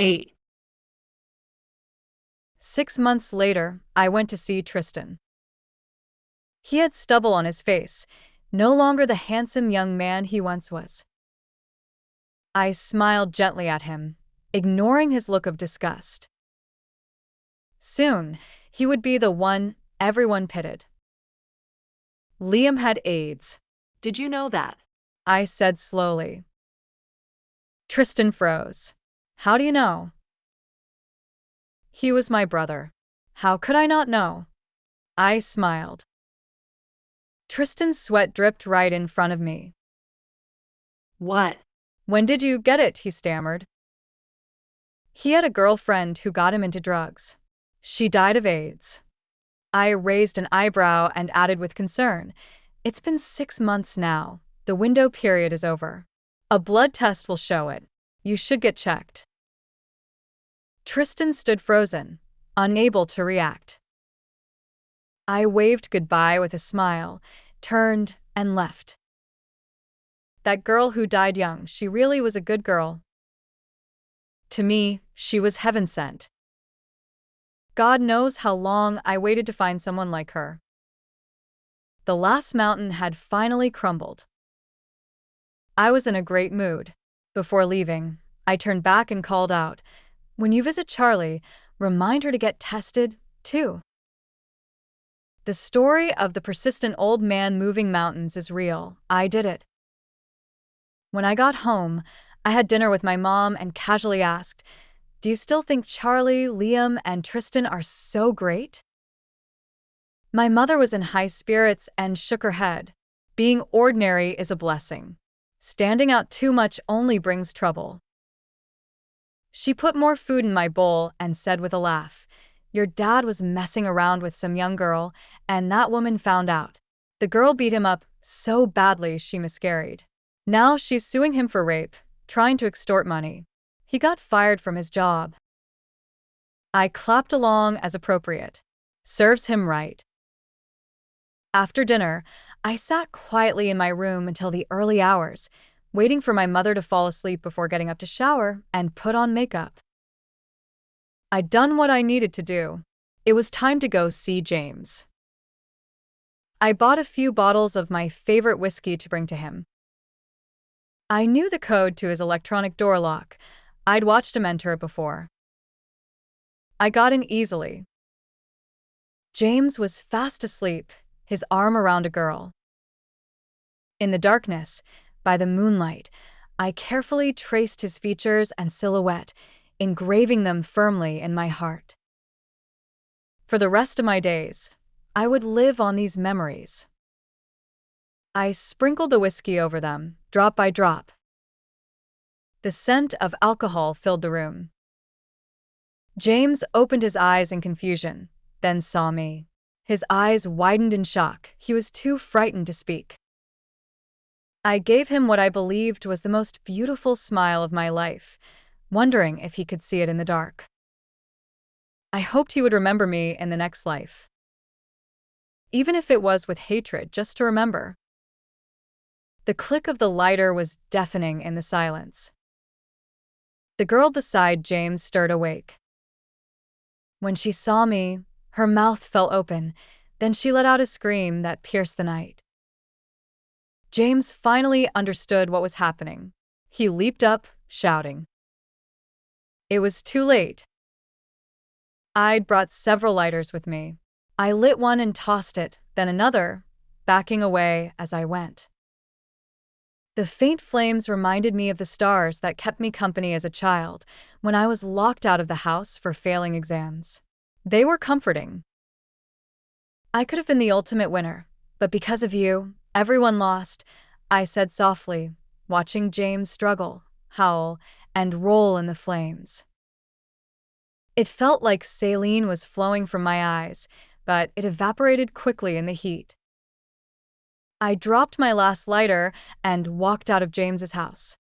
8. 6 months later, I went to see Tristan. He had stubble on his face, no longer the handsome young man he once was. I smiled gently at him, ignoring his look of disgust. Soon, he would be the one everyone pitied. Liam had AIDS, Did you know that? I said slowly. Tristan froze. How do you know? He was my brother. How could I not know? I smiled. Tristan's sweat dripped right in front of me. What? When did you get it? He stammered. He had a girlfriend who got him into drugs. She died of AIDS. I raised an eyebrow and added with concern, It's been 6 months now. The window period is over. A blood test will show it. You should get checked. Tristan stood frozen, unable to react. I waved goodbye with a smile, turned, and left. That girl who died young, she really was a good girl. To me, she was heaven sent. God knows how long I waited to find someone like her. The last mountain had finally crumbled. I was in a great mood. Before leaving, I turned back and called out, When you visit Charlie, remind her to get tested, too. The story of the persistent old man moving mountains is real. I did it. When I got home, I had dinner with my mom and casually asked, Do you still think Charlie, Liam, and Tristan are so great? My mother was in high spirits and shook her head. Being ordinary is a blessing. Standing out too much only brings trouble. She put more food in my bowl and said with a laugh, Your dad was messing around with some young girl, and that woman found out. The girl beat him up so badly she miscarried. Now she's suing him for rape, trying to extort money. He got fired from his job. I clapped along as appropriate. Serves him right. After dinner, I sat quietly in my room until the early hours, waiting for my mother to fall asleep before getting up to shower and put on makeup. I'd done what I needed to do. It was time to go see James. I bought a few bottles of my favorite whiskey to bring to him. I knew the code to his electronic door lock. I'd watched him enter it before. I got in easily. James was fast asleep, his arm around a girl. In the darkness, by the moonlight, I carefully traced his features and silhouette, engraving them firmly in my heart. For the rest of my days, I would live on these memories. I sprinkled the whiskey over them, drop by drop. The scent of alcohol filled the room. James opened his eyes in confusion, then saw me. His eyes widened in shock. He was too frightened to speak. I gave him what I believed was the most beautiful smile of my life, wondering if he could see it in the dark. I hoped he would remember me in the next life. Even if it was with hatred, just to remember. The click of the lighter was deafening in the silence. The girl beside James stirred awake. When she saw me, her mouth fell open, then she let out a scream that pierced the night. James finally understood what was happening. He leaped up, shouting. It was too late. I'd brought several lighters with me. I lit one and tossed it, then another, backing away as I went. The faint flames reminded me of the stars that kept me company as a child when I was locked out of the house for failing exams. They were comforting. I could have been the ultimate winner, but because of you, everyone lost, I said softly, watching James struggle, howl, and roll in the flames. It felt like saline was flowing from my eyes, but it evaporated quickly in the heat. I dropped my last lighter and walked out of James's house.